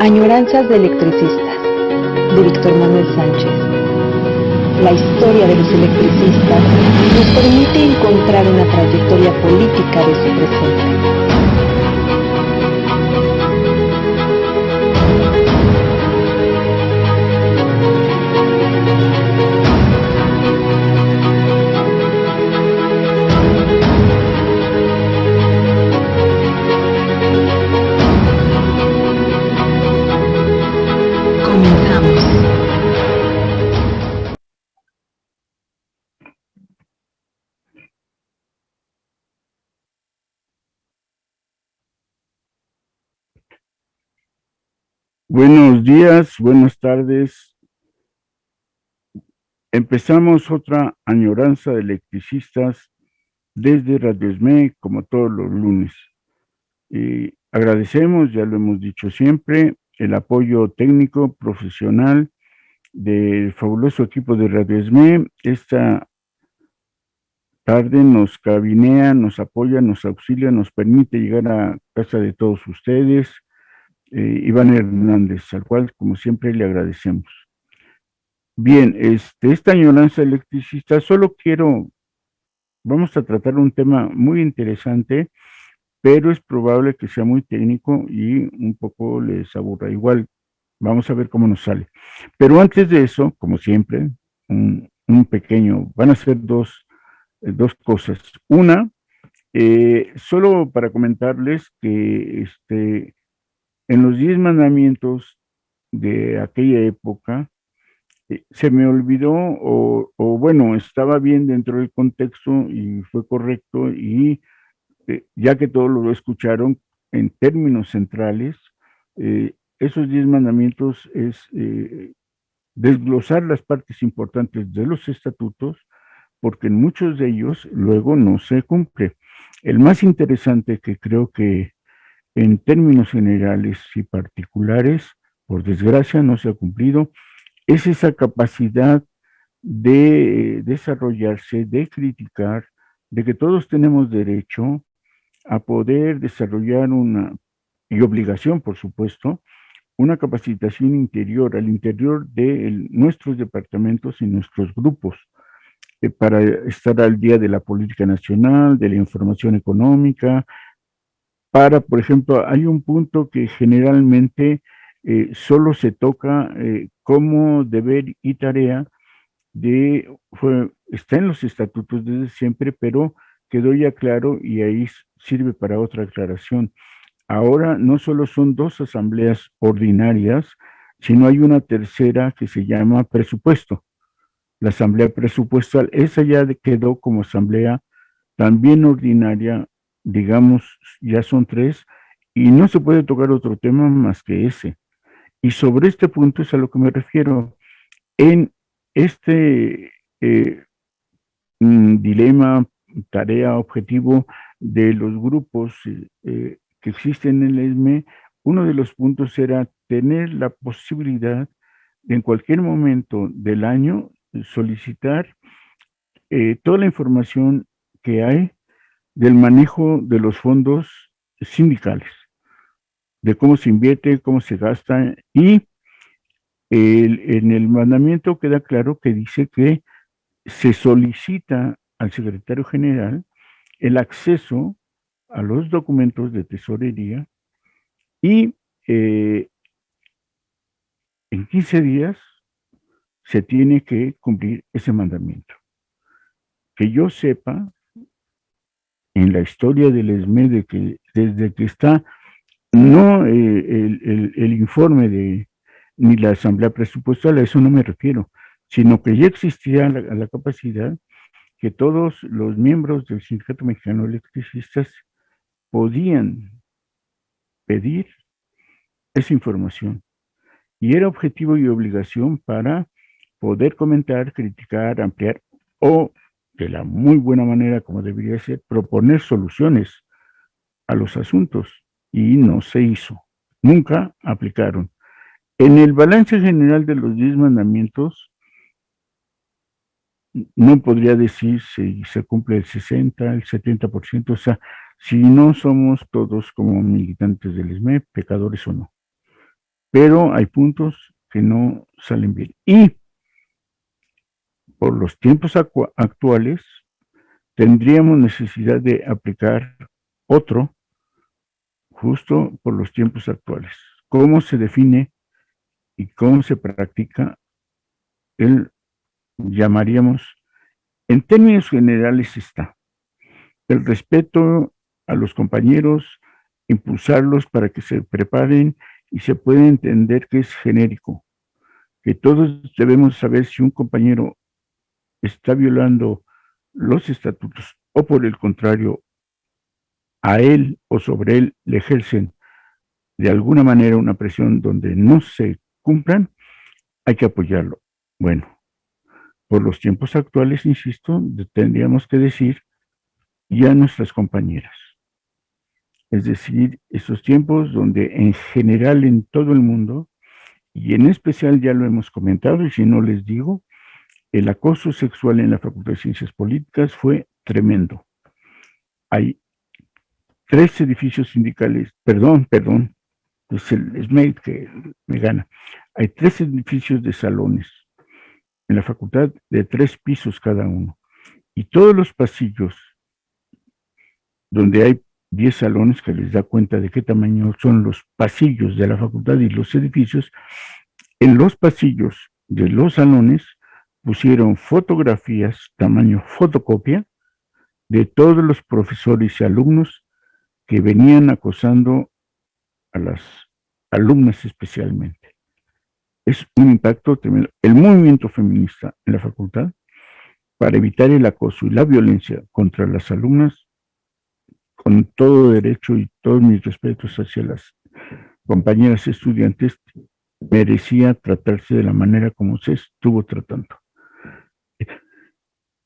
Añoranzas de electricista, de Víctor Manuel Sánchez. La historia de los electricistas nos permite encontrar una trayectoria política de su presente. Buenos días, buenas tardes. Empezamos otra añoranza de electricistas desde Radio ESME, como todos los lunes. Agradecemos, ya lo hemos dicho siempre, el apoyo técnico, profesional del fabuloso equipo de Radio ESME. Esta tarde nos cabinea, nos apoya, nos auxilia, nos permite llegar a casa de todos ustedes. Iván Hernández, al cual, como siempre, le agradecemos. Bien, esta añoranza electricista, vamos a tratar un tema muy interesante, pero es probable que sea muy técnico y un poco les aburra. Igual, vamos a ver cómo nos sale. Pero antes de eso, como siempre, van a ser dos cosas. Una, solo para comentarles que en los 10 mandamientos de aquella época, se me olvidó bueno, estaba bien dentro del contexto y fue correcto y ya que todos lo escucharon en términos centrales, esos 10 mandamientos es desglosar las partes importantes de los estatutos, porque en muchos de ellos luego no se cumple. El más interesante, que creo que en términos generales y particulares, por desgracia no se ha cumplido, es esa capacidad de desarrollarse, de criticar, de que todos tenemos derecho a poder desarrollar y obligación, por supuesto, una capacitación interior, al interior de nuestros departamentos y nuestros grupos, para estar al día de la política nacional, de la información económica, por ejemplo, hay un punto que generalmente solo se toca como deber y tarea está en los estatutos desde siempre, pero quedó ya claro y ahí sirve para otra aclaración. Ahora no solo son 2 asambleas ordinarias, sino hay una tercera que se llama presupuesto. La asamblea presupuestal, esa ya quedó como asamblea también ordinaria, digamos, ya son 3, y no se puede tocar otro tema más que ese. Y sobre este punto es a lo que me refiero. En este dilema, tarea, objetivo de los grupos que existen en el ESME, uno de los puntos era tener la posibilidad de en cualquier momento del año solicitar toda la información que hay del manejo de los fondos sindicales, de cómo se invierte, cómo se gasta, y en el mandamiento queda claro que dice que se solicita al secretario general el acceso a los documentos de tesorería y en 15 días se tiene que cumplir ese mandamiento. Que yo sepa, en la historia del ESME, desde que está, no el informe ni la asamblea presupuestal, a eso no me refiero, sino que ya existía la capacidad que todos los miembros del Sindicato Mexicano de Electricistas podían pedir esa información. Y era objetivo y obligación para poder comentar, criticar, ampliar o, de la muy buena manera como debería ser, proponer soluciones a los asuntos. Y no se hizo. Nunca aplicaron. En el balance general de los 10 mandamientos, no podría decir si se cumple el 60, el 70%, o sea, si no somos todos como militantes del ESME, pecadores o no. pero hay puntos que no salen bien. Y por los tiempos actuales, tendríamos necesidad de aplicar otro justo por los tiempos actuales. ¿Cómo se define y cómo se practica el, llamaríamos, en términos generales está, el respeto a los compañeros, impulsarlos para que se preparen y se puede entender que es genérico, que todos debemos saber si un compañero está violando los estatutos o por el contrario, a él o sobre él le ejercen de alguna manera una presión donde no se cumplan, hay que apoyarlo. Bueno, por los tiempos actuales, insisto, tendríamos que decir ya nuestras compañeras. Es decir, esos tiempos donde en general en todo el mundo, y en especial ya lo hemos comentado, y si no les digo, el acoso sexual en la Facultad de Ciencias Políticas fue tremendo. Hay 3 edificios sindicales, perdón, es el SMAID que me gana. Hay 3 edificios de salones en la facultad de 3 pisos cada uno. Y todos los pasillos donde hay 10 salones, que les da cuenta de qué tamaño son los pasillos de la facultad y los edificios, en los pasillos de los salones pusieron fotografías tamaño fotocopia de todos los profesores y alumnos que venían acosando a las alumnas especialmente. Es un impacto tremendo. El movimiento feminista en la facultad para evitar el acoso y la violencia contra las alumnas, con todo derecho y todos mis respetos hacia las compañeras estudiantes, merecía tratarse de la manera como se estuvo tratando.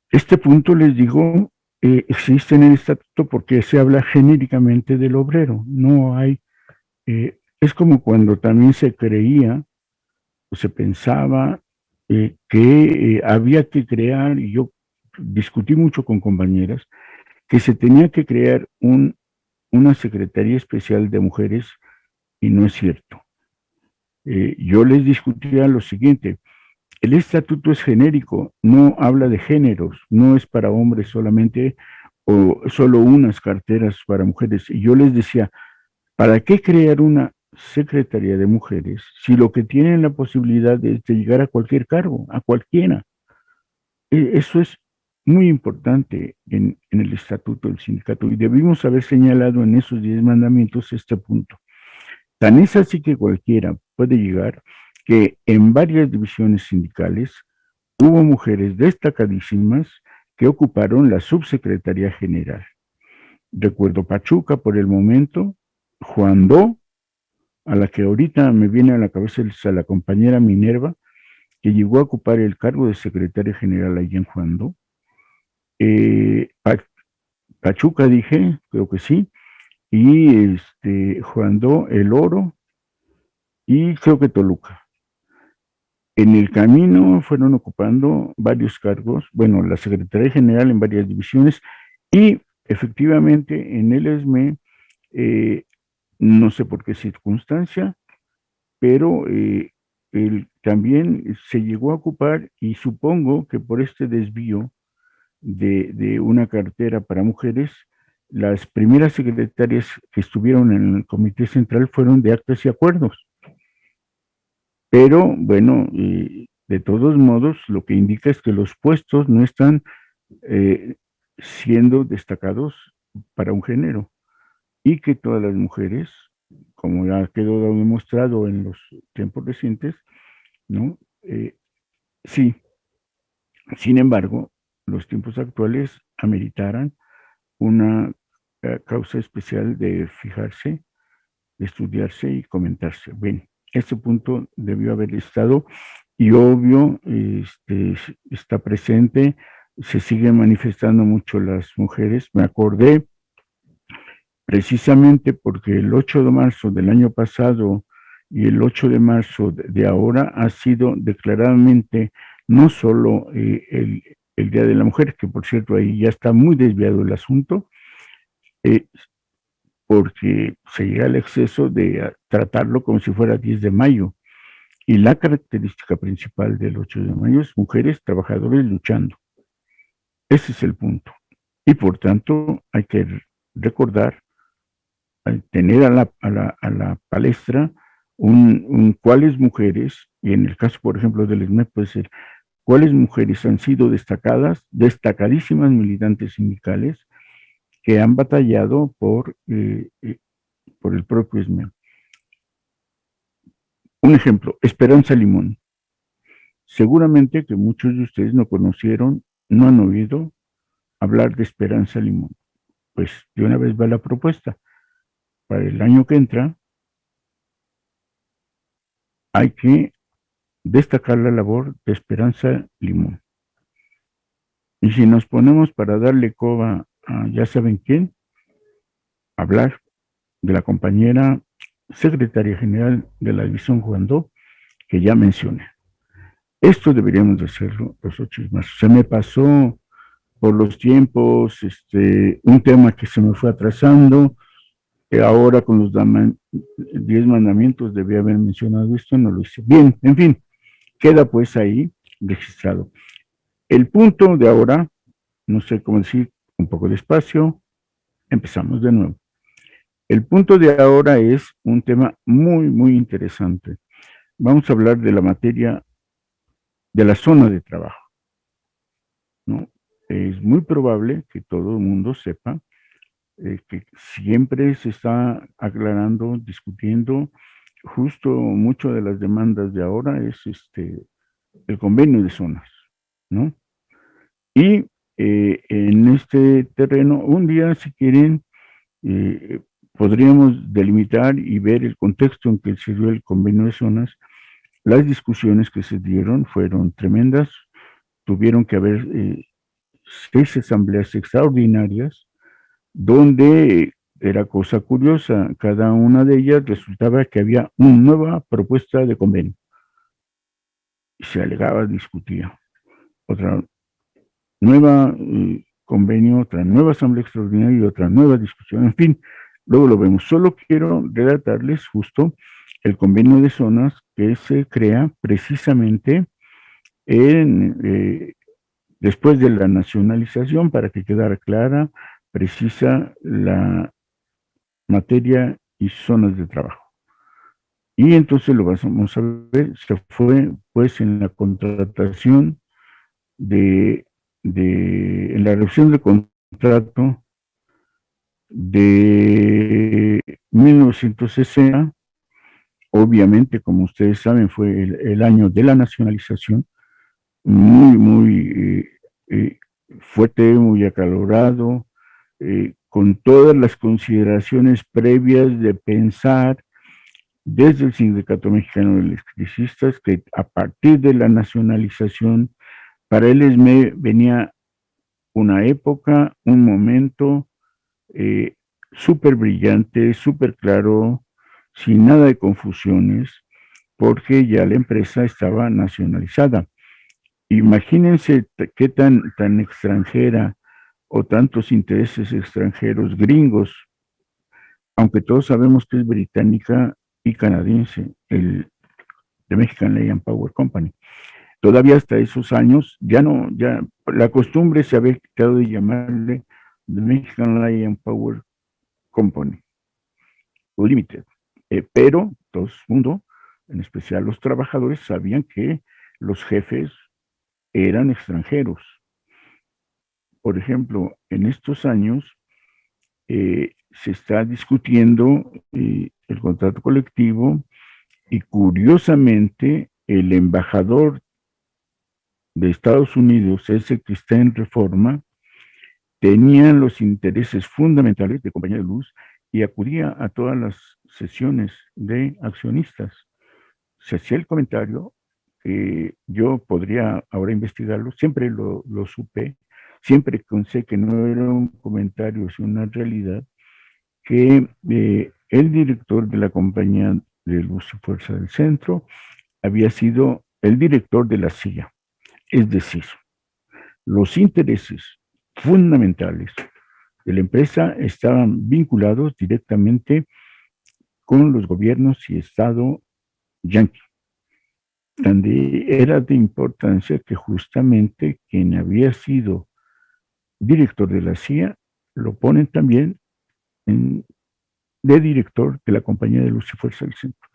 Este punto, les digo, existe en el estatuto porque se habla genéricamente del obrero. No hay, es como cuando también se creía o se pensaba que había que crear, y yo discutí mucho con compañeras, que se tenía que crear una Secretaría Especial de Mujeres, y no es cierto. Yo les discutía lo siguiente: el estatuto es genérico, no habla de géneros, no es para hombres solamente o solo unas carteras para mujeres. Y yo les decía, ¿para qué crear una Secretaría de Mujeres si lo que tienen la posibilidad es de llegar a cualquier cargo, a cualquiera? Eso es muy importante en el estatuto del sindicato y debimos haber señalado en esos 10 mandamientos este punto. Tan es así que cualquiera puede llegar, que en varias divisiones sindicales hubo mujeres destacadísimas que ocuparon la subsecretaría general. Recuerdo Pachuca por el momento, Juan Do, a la que ahorita me viene a la cabeza a la compañera Minerva, que llegó a ocupar el cargo de secretaria general allí en Juan Do. Pachuca dije, creo que sí, y Juan Do, El Oro, y creo que Toluca. En el camino fueron ocupando varios cargos, bueno, la Secretaría General en varias divisiones, y efectivamente en el ESME, no sé por qué circunstancia, pero también se llegó a ocupar, y supongo que por este desvío de una cartera para mujeres, las primeras secretarias que estuvieron en el Comité Central fueron de Actas y Acuerdos. Pero bueno, de todos modos, lo que indica es que los puestos no están eh, siendo destacados para un género y que todas las mujeres, como ya quedó demostrado en los tiempos recientes, ¿no? Sí, sin embargo, los tiempos actuales ameritaran una causa especial de fijarse, de estudiarse y comentarse. Bien, este punto debió haber estado, y obvio está presente, se siguen manifestando mucho las mujeres. Me acordé precisamente porque el 8 de marzo del año pasado y el 8 de marzo de ahora ha sido declaradamente no solo el Día de la Mujer, que por cierto ahí ya está muy desviado el asunto, eh, porque se llega al exceso de tratarlo como si fuera 10 de mayo. Y la característica principal del 8 de mayo es mujeres trabajadores luchando. Ese es el punto. Y por tanto hay que recordar, tener a la palestra cuáles mujeres, y en el caso, por ejemplo, del SME puede ser, cuáles mujeres han sido destacadas, destacadísimas militantes sindicales que han batallado por el propio SME. Un ejemplo, Esperanza Limón. Seguramente que muchos de ustedes no conocieron, no han oído hablar de Esperanza Limón. Pues de una vez va la propuesta. Para el año que entra hay que destacar la labor de Esperanza Limón. Y si nos ponemos para darle coba a ya saben quién, hablar de la compañera secretaria general de la División Juandó, que ya mencioné. Esto deberíamos de hacerlo los 8 más. Se me pasó por los tiempos un tema que se me fue atrasando. Ahora con los 10 mandamientos debía haber mencionado esto, no lo hice. Bien, en fin, queda pues ahí registrado. El punto de ahora, no sé cómo decir, un poco despacio, empezamos de nuevo. El punto de ahora es un tema muy, muy interesante. Vamos a hablar de la materia de la zona de trabajo, ¿no? Es muy probable que todo el mundo sepa que siempre se está aclarando, discutiendo, justo mucho de las demandas de ahora es el convenio de zonas, ¿no? Y en este terreno, un día, si quieren, eh, podríamos delimitar y ver el contexto en que se dio el convenio de zonas. Las discusiones que se dieron fueron tremendas, tuvieron que haber 6 asambleas extraordinarias, donde era cosa curiosa, cada una de ellas resultaba que había una nueva propuesta de convenio. Y se alegaba, discutía. Otra nueva convenio, otra nueva asamblea extraordinaria y otra nueva discusión. En fin, luego lo vemos. Solo quiero relatarles justo el convenio de zonas que se crea precisamente después de la nacionalización para que quedara clara, precisa la materia y zonas de trabajo. Y entonces lo vamos a ver, se fue pues en la contratación en la reducción de contrato de 1960, obviamente, como ustedes saben, fue el año de la nacionalización, muy, muy fuerte, muy acalorado, con todas las consideraciones previas de pensar desde el Sindicato Mexicano de Electricistas que a partir de la nacionalización para el ESME venía una época, un momento súper brillante, súper claro, sin nada de confusiones, porque ya la empresa estaba nacionalizada. Imagínense qué tan extranjera o tantos intereses extranjeros gringos, aunque todos sabemos que es británica y canadiense, el de Mexican Light and Power Company. Todavía hasta esos años, ya la costumbre se había quitado de llamarle The Mexican Light and Power Company Limited. Pero todo el mundo, en especial los trabajadores, sabían que los jefes eran extranjeros. Por ejemplo, en estos años se está discutiendo el contrato colectivo y curiosamente el embajador de Estados Unidos, ese que está en reforma, tenía los intereses fundamentales de compañía de luz y acudía a todas las sesiones de accionistas. Se hacía el comentario que yo podría ahora investigarlo, siempre lo supe, siempre pensé que no era un comentario, sino una realidad, que el director de la compañía de luz y fuerza del centro había sido el director de la CIA. Es decir, los intereses fundamentales de la empresa estaban vinculados directamente con los gobiernos y Estado yanqui, donde era de importancia que justamente quien había sido director de la CIA lo ponen también en, de director de la Compañía de Luz y Fuerza del Centro.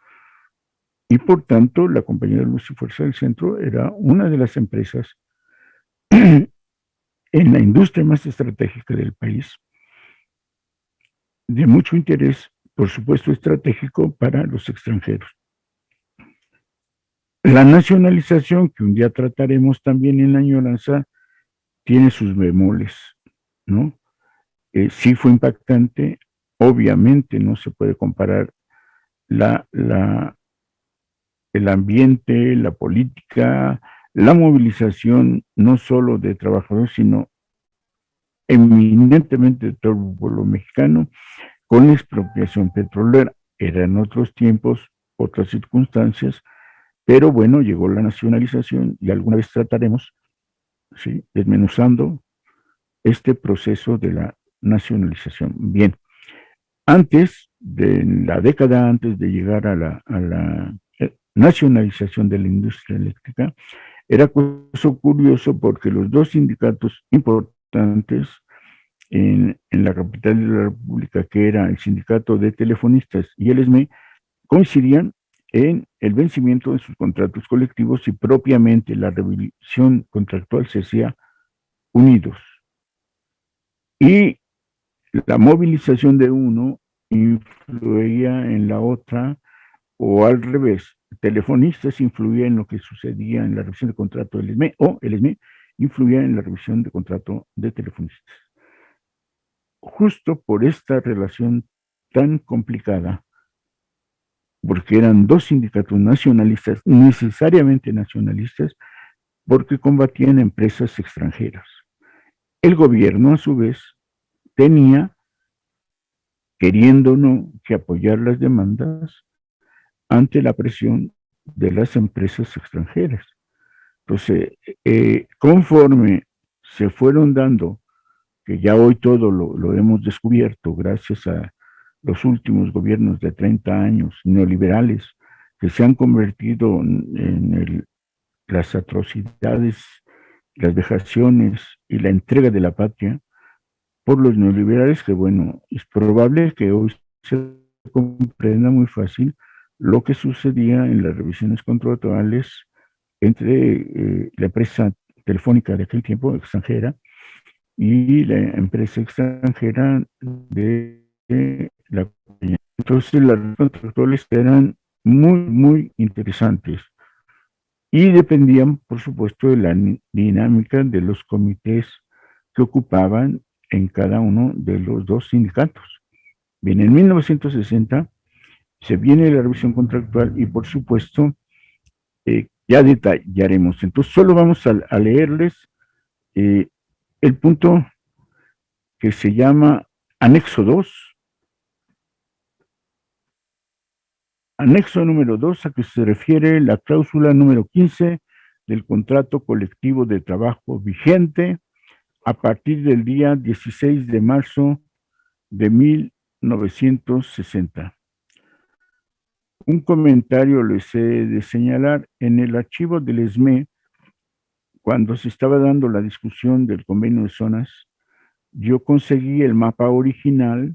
Y por tanto, la Compañía de Luz y Fuerza del Centro era una de las empresas en la industria más estratégica del país, de mucho interés, por supuesto, estratégico para los extranjeros. La nacionalización, que un día trataremos también en la añoranza, tiene sus bemoles, ¿no? Sí fue impactante, obviamente no se puede comparar la, la, el ambiente, la política, la movilización, no solo de trabajadores, sino eminentemente de todo el pueblo mexicano, con la expropiación petrolera. Eran otros tiempos, otras circunstancias, pero bueno, llegó la nacionalización y alguna vez trataremos, ¿sí?, desmenuzando este proceso de la nacionalización. Bien, antes de la década antes de llegar a la nacionalización de la industria eléctrica, era curioso porque los dos sindicatos importantes en la capital de la República, que era el Sindicato de Telefonistas y el ESME, coincidían en el vencimiento de sus contratos colectivos y propiamente la revisión contractual se hacía unidos. Y la movilización de uno influía en la otra, o al revés, telefonistas influía en lo que sucedía en la revisión de contrato del ESME, o el ESME influía en la revisión de contrato de telefonistas. Justo por esta relación tan complicada, porque eran dos sindicatos nacionalistas, necesariamente nacionalistas, porque combatían empresas extranjeras. El gobierno, a su vez, tenía, queriendo o no, que apoyar las demandas ante la presión de las empresas extranjeras. Entonces, conforme se fueron dando, que ya hoy todo lo hemos descubierto gracias a los últimos gobiernos de 30 años neoliberales, que se han convertido en las atrocidades, las vejaciones y la entrega de la patria por los neoliberales, que bueno, es probable que hoy se comprenda muy fácil lo que sucedía en las revisiones contractuales entre la empresa telefónica de aquel tiempo extranjera y la empresa extranjera de la compañía. Entonces las contractuales eran muy, muy interesantes y dependían, por supuesto, de la dinámica de los comités que ocupaban en cada uno de los dos sindicatos. Bien, en 1960 se viene la revisión contractual y, por supuesto, ya detallaremos. Entonces, solo vamos a leerles el punto que se llama Anexo 2. Anexo número 2, a que se refiere la cláusula número 15 del contrato colectivo de trabajo vigente a partir del día 16 de marzo de 1960. Un comentario les he de señalar: en el archivo del ESME, cuando se estaba dando la discusión del convenio de zonas, yo conseguí el mapa original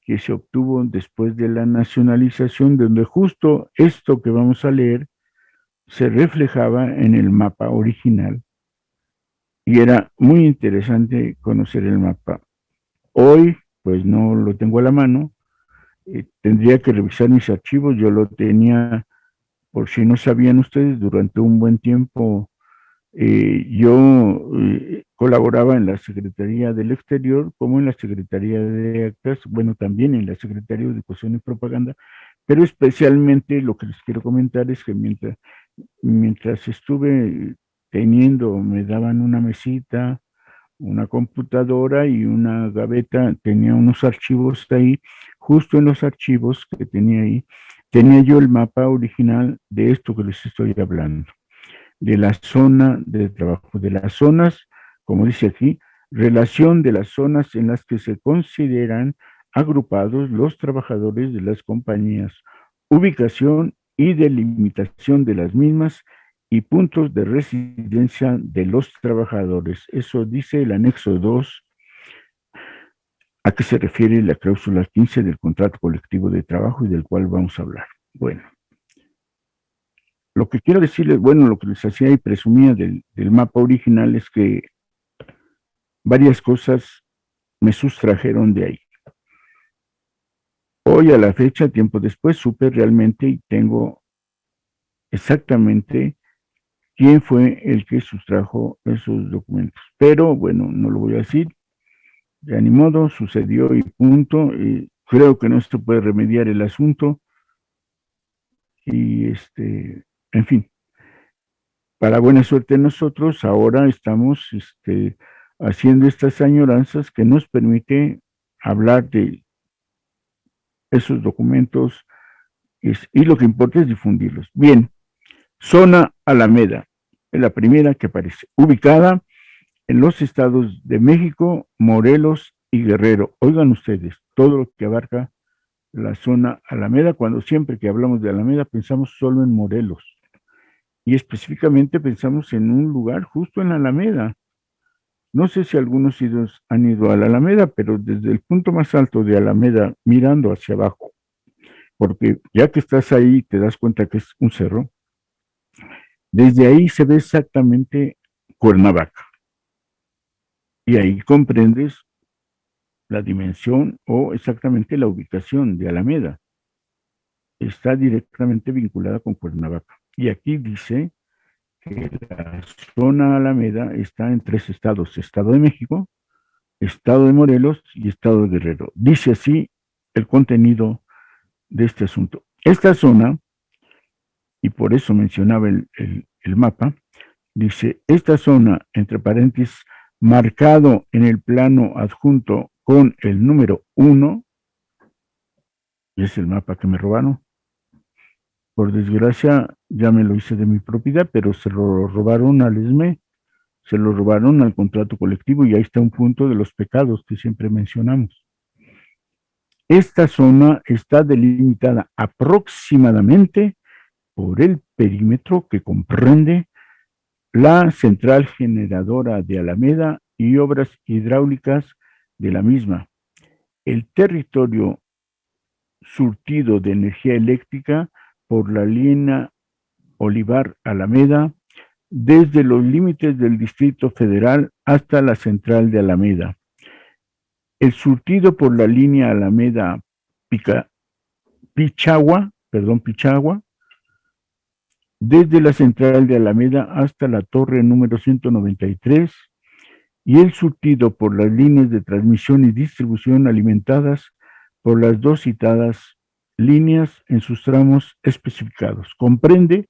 que se obtuvo después de la nacionalización, donde justo esto que vamos a leer se reflejaba en el mapa original y era muy interesante conocer el mapa. Hoy, pues no lo tengo a la mano, tendría que revisar mis archivos. Yo lo tenía, por si no sabían ustedes, durante un buen tiempo. Yo colaboraba en la Secretaría del Exterior como en la Secretaría de Actas, bueno, también en la Secretaría de Educación y Propaganda, pero especialmente lo que les quiero comentar es que mientras estuve teniendo, me daban una mesita, una computadora y una gaveta, tenía unos archivos ahí. Justo en los archivos que tenía ahí, tenía yo el mapa original de esto que les estoy hablando, de la zona de trabajo, de las zonas, como dice aquí, relación de las zonas en las que se consideran agrupados los trabajadores de las compañías, ubicación y delimitación de las mismas y puntos de residencia de los trabajadores. Eso dice el anexo 2, a que se refiere la cláusula 15 del contrato colectivo de trabajo y del cual vamos a hablar. Bueno, lo que quiero decirles, bueno, lo que les hacía y presumía del mapa original es que varias cosas me sustrajeron de ahí. Hoy a la fecha, tiempo después, supe realmente y tengo exactamente quién fue el que sustrajo esos documentos. Pero bueno, no lo voy a decir, ya ni modo, sucedió y punto. Y creo que no se puede remediar el asunto. Y en fin, para buena suerte nosotros ahora estamos haciendo estas añoranzas que nos permite hablar de esos documentos y lo que importa es difundirlos. Bien, zona Alameda, es la primera que aparece, ubicada en los estados de México, Morelos y Guerrero. Oigan ustedes, todo lo que abarca la zona Alameda, cuando siempre que hablamos de Alameda pensamos solo en Morelos y específicamente pensamos en un lugar justo en la Alameda. No sé si algunos han ido a la Alameda, pero desde el punto más alto de Alameda, mirando hacia abajo, porque ya que estás ahí te das cuenta que es un cerro, desde ahí se ve exactamente Cuernavaca y ahí comprendes la dimensión o exactamente la ubicación de Alameda. Está directamente vinculada con Cuernavaca. Y aquí dice que la zona Alameda está en 3 estados: Estado de México, Estado de Morelos y Estado de Guerrero. Dice así el contenido de este asunto. Esta zona, y por eso mencionaba el mapa, dice, esta zona, entre paréntesis, marcado en el plano adjunto con el número 1, y es el mapa que me robaron. Por desgracia, ya me lo hice de mi propiedad, pero se lo robaron al ESME, se lo robaron al contrato colectivo, y ahí está un punto de los pecados que siempre mencionamos. Esta zona está delimitada aproximadamente por el perímetro que comprende la central generadora de Alameda y obras hidráulicas de la misma, el territorio surtido de energía eléctrica por la línea Olivar Alameda, desde los límites del Distrito Federal hasta la central de Alameda. El surtido por la línea Alameda Pichagua, desde la central de Alameda hasta la torre número 193, y el surtido por las líneas de transmisión y distribución alimentadas por las dos citadas líneas en sus tramos especificados. Comprende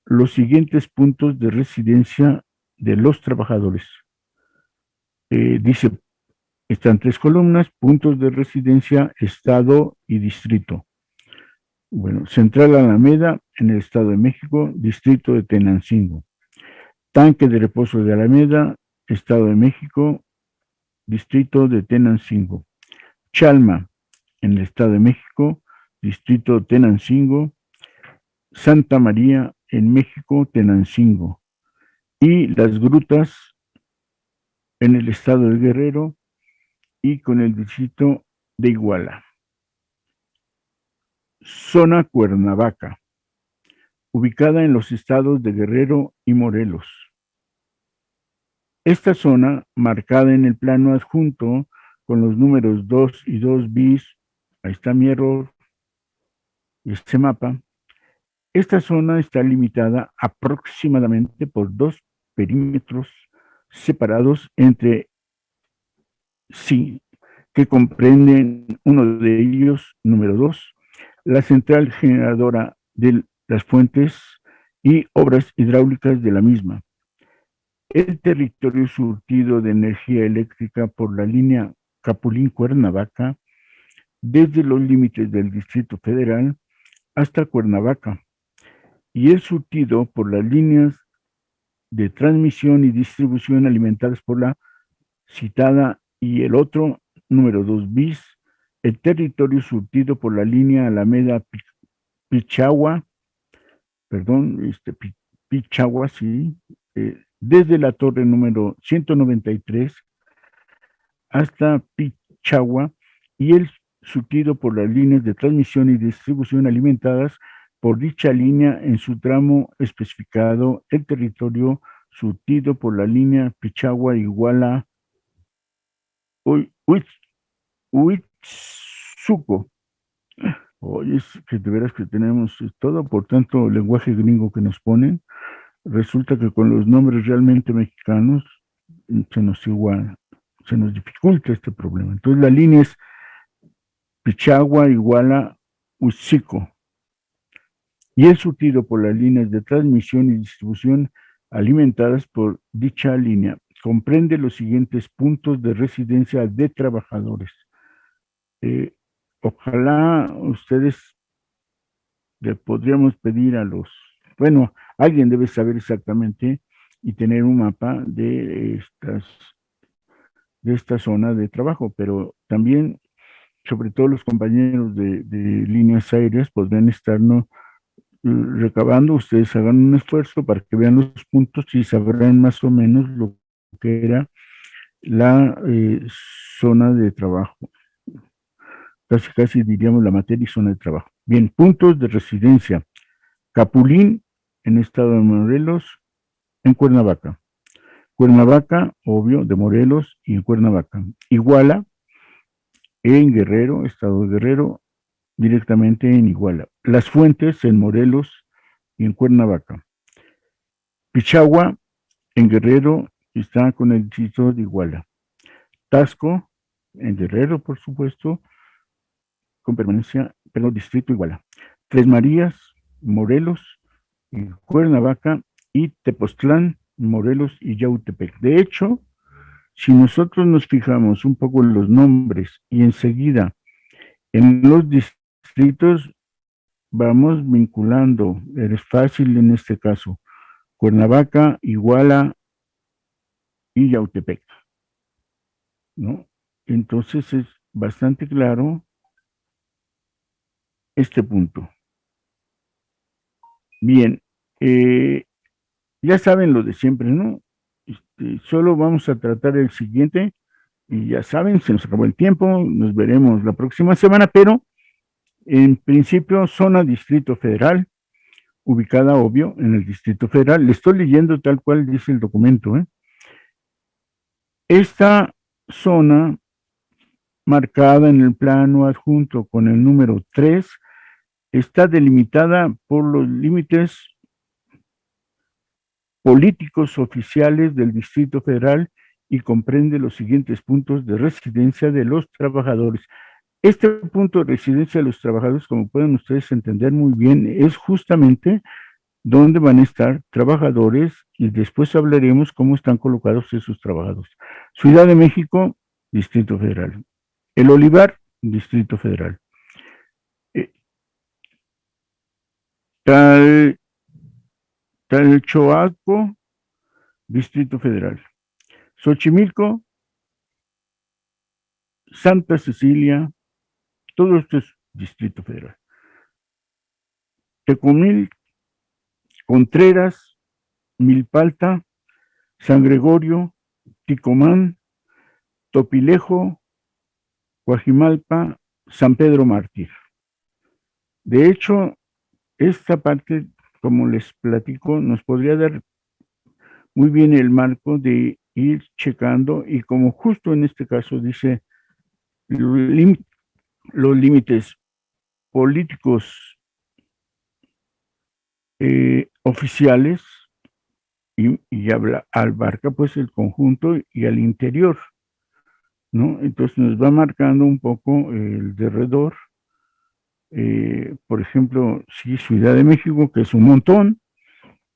los siguientes puntos de residencia de los trabajadores. Dice, están 3 columnas: puntos de residencia, estado y distrito. Bueno, Central Alameda en el Estado de México, distrito de Tenancingo. Tanque de reposo de Alameda, Estado de México, distrito de Tenancingo. Chalma en el Estado de México, distrito de Tenancingo. Santa María en México, Tenancingo. Y Las Grutas en el Estado de Guerrero y con el distrito de Iguala. Zona Cuernavaca, ubicada en los estados de Guerrero y Morelos. Esta zona, marcada en el plano adjunto con los números 2 y 2 bis, ahí está mi error, este mapa. Esta zona está limitada aproximadamente por 2 perímetros separados entre sí, que comprenden uno de ellos, número 2, la central generadora de las fuentes y obras hidráulicas de la misma. El territorio surtido de energía eléctrica por la línea Capulín-Cuernavaca, desde los límites del Distrito Federal hasta Cuernavaca, y el surtido por las líneas de transmisión y distribución alimentadas por la citada, y el otro, número 2 bis, el territorio surtido por la línea Alameda Pichagua, perdón, Pichagua, sí, desde la torre número 193 hasta Pichagua, y el surtido por las líneas de transmisión y distribución alimentadas por dicha línea en su tramo especificado, el territorio surtido por la línea Pichagua Iguala Huitzuco. Oye, es que de veras que tenemos todo por tanto lenguaje gringo que nos ponen. Resulta que con los nombres realmente mexicanos se nos dificulta este problema. Entonces la línea es Pichagua Iguala Huitzico, y es surtido por las líneas de transmisión y distribución alimentadas por dicha línea. Comprende los siguientes puntos de residencia de trabajadores. Eh, Ojalá ustedes le podríamos pedir a bueno, alguien debe saber exactamente y tener un mapa de esta zona de trabajo, pero también, sobre todo los compañeros de líneas aéreas, podrían estar, ¿no?, recabando. Ustedes hagan un esfuerzo para que vean los puntos y sabrán más o menos lo que era la zona de trabajo. Casi, casi diríamos la materia y zona de trabajo. Bien, puntos de residencia. Capulín, en estado de Morelos, en Cuernavaca. Cuernavaca, obvio, de Morelos y en Cuernavaca. Iguala, en Guerrero, estado de Guerrero, directamente en Iguala. Las Fuentes, en Morelos y en Cuernavaca. Pichagua, en Guerrero, está con el distrito de Iguala. Tasco, en Guerrero, por supuesto, con permanencia, perdón, distrito Iguala. Tres Marías, Morelos y Cuernavaca, y Tepoztlán, Morelos y Yautepec. De hecho, si nosotros nos fijamos un poco en los nombres y enseguida en los distritos, vamos vinculando, es fácil en este caso, Cuernavaca, Iguala y Yautepec, ¿no? Entonces es bastante claro este punto. Bien, ya saben lo de siempre, ¿no? Solo vamos a tratar el siguiente, y ya saben, se nos acabó el tiempo, nos veremos la próxima semana, pero en principio, zona Distrito Federal, ubicada, obvio, en el Distrito Federal. Le estoy leyendo tal cual dice el documento, ¿eh? Esta zona, marcada en el plano adjunto con el número 3, está delimitada por los límites políticos oficiales del Distrito Federal y comprende los siguientes puntos de residencia de los trabajadores. Este punto de residencia de los trabajadores, como pueden ustedes entender muy bien, es justamente donde van a estar trabajadores, y después hablaremos cómo están colocados esos trabajadores. Ciudad de México, Distrito Federal. El Olivar, Distrito Federal. Talchoaco, Distrito Federal. Xochimilco, Santa Cecilia, todo esto es Distrito Federal. Tecomil, Contreras, Milpalta, San Gregorio, Ticomán, Topilejo, Coajimalpa, San Pedro Mártir. De hecho, esta parte, como les platico, nos podría dar muy bien el marco de ir checando, y como justo en este caso dice los límites políticos oficiales, y abarca pues el conjunto y al interior, ¿no? Entonces nos va marcando un poco el derredor. Por ejemplo, sí, Ciudad de México, que es un montón,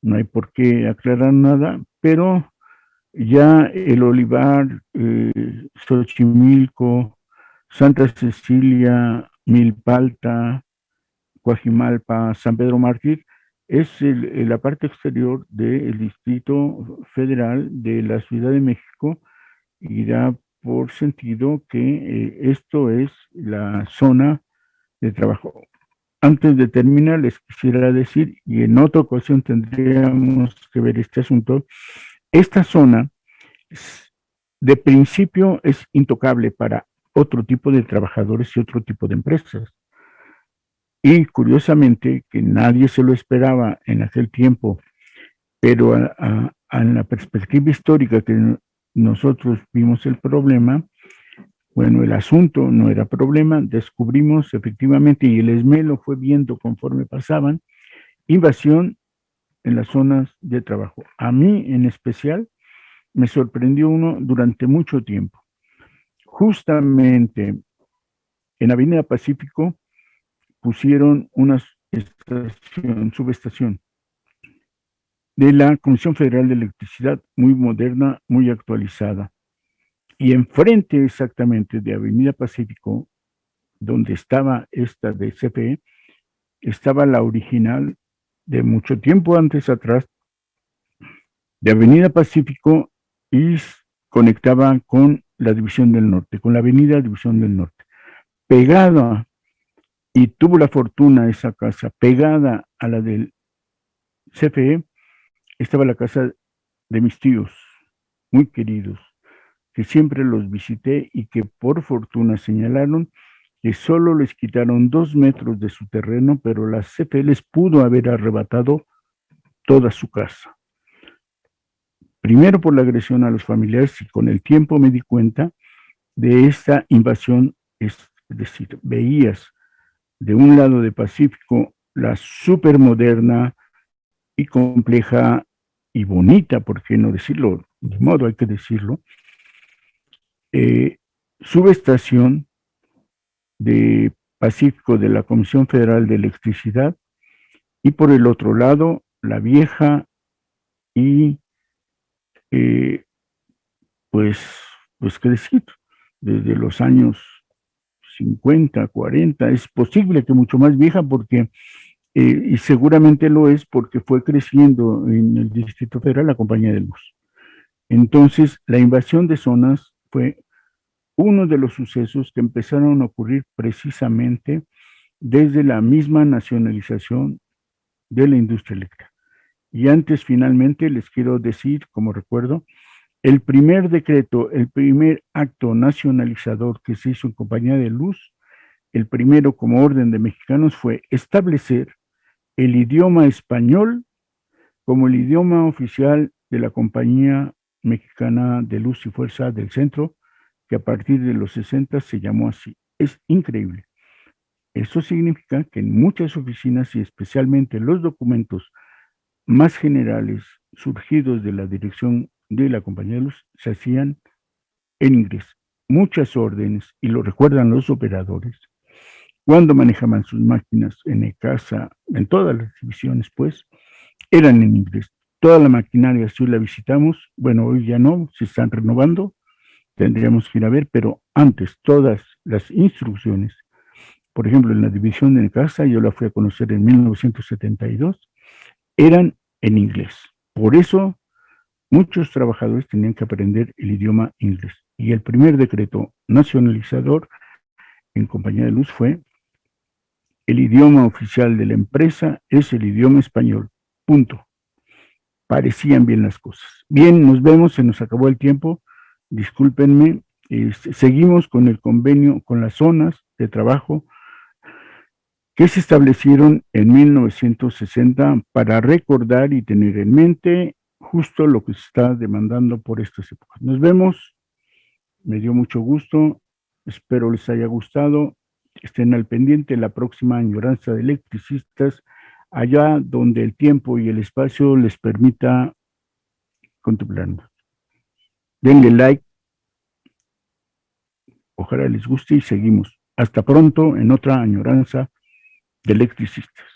no hay por qué aclarar nada, pero ya el Olivar, Xochimilco, Santa Cecilia, Milpalta, Coajimalpa, San Pedro Mártir, es la parte exterior del Distrito Federal de la Ciudad de México, y da por sentido que esto es la zona de trabajo. Antes de terminar, les quisiera decir, y en otra ocasión tendríamos que ver este asunto, esta zona de principio es intocable para otro tipo de trabajadores y otro tipo de empresas. Y curiosamente, que nadie se lo esperaba en aquel tiempo, pero en la perspectiva histórica que nosotros vimos el problema, bueno, el asunto no era problema, descubrimos efectivamente, y el ESME lo fue viendo conforme pasaban, invasión en las zonas de trabajo. A mí en especial me sorprendió uno durante mucho tiempo. Justamente en Avenida Pacífico pusieron una subestación de la Comisión Federal de Electricidad, muy moderna, muy actualizada. Y enfrente exactamente de Avenida Pacífico, donde estaba esta de CFE, estaba la original de mucho tiempo antes atrás, de Avenida Pacífico, y conectaba con la División del Norte, con la Avenida División del Norte. Pegada, y tuvo la fortuna esa casa, pegada a la del CFE, estaba la casa de mis tíos, muy queridos, que siempre los visité y que por fortuna señalaron que solo les quitaron 2 metros de su terreno, pero la CFE les pudo haber arrebatado toda su casa. Primero por la agresión a los familiares, y con el tiempo me di cuenta de esta invasión, es decir, veías de un lado de Pacífico la supermoderna y compleja y bonita, ¿por qué no decirlo? De modo hay que decirlo, subestación de Pacífico de la Comisión Federal de Electricidad, y por el otro lado la vieja y eh, pues, pues qué decir, desde los años 50, 40, es posible que mucho más vieja porque, y seguramente lo es porque fue creciendo en el Distrito Federal la compañía de luz. Entonces, la invasión de zonas fue uno de los sucesos que empezaron a ocurrir precisamente desde la misma nacionalización de la industria eléctrica. Y antes, finalmente, les quiero decir, como recuerdo, el primer decreto, el primer acto nacionalizador que se hizo en compañía de luz, el primero como orden de mexicanos, fue establecer el idioma español como el idioma oficial de la Compañía Mexicana de Luz y Fuerza del Centro, que a partir de los 60 se llamó así. Es increíble. Eso significa que en muchas oficinas, y especialmente los documentos más generales surgidos de la dirección de la Compañía de Luz, se hacían en inglés. Muchas órdenes, y lo recuerdan los operadores, cuando manejaban sus máquinas en el casa, en todas las divisiones, pues, eran en inglés. Toda la maquinaria, si hoy la visitamos, bueno, hoy ya no, se están renovando, tendríamos que ir a ver, pero antes todas las instrucciones, por ejemplo, en la división de casa, yo la fui a conocer en 1972, eran en inglés. Por eso muchos trabajadores tenían que aprender el idioma inglés. Y el primer decreto nacionalizador en compañía de luz fue: el idioma oficial de la empresa es el idioma español. Punto. Parecían bien las cosas. Bien, nos vemos, se nos acabó el tiempo. Discúlpenme. Seguimos con el convenio, con las zonas de trabajo que se establecieron en 1960 para recordar y tener en mente justo lo que se está demandando por estas épocas. Nos vemos, me dio mucho gusto, espero les haya gustado, estén al pendiente la próxima añoranza de electricistas, allá donde el tiempo y el espacio les permita contemplarnos. Denle like, ojalá les guste y seguimos. Hasta pronto en otra añoranza de electricistas.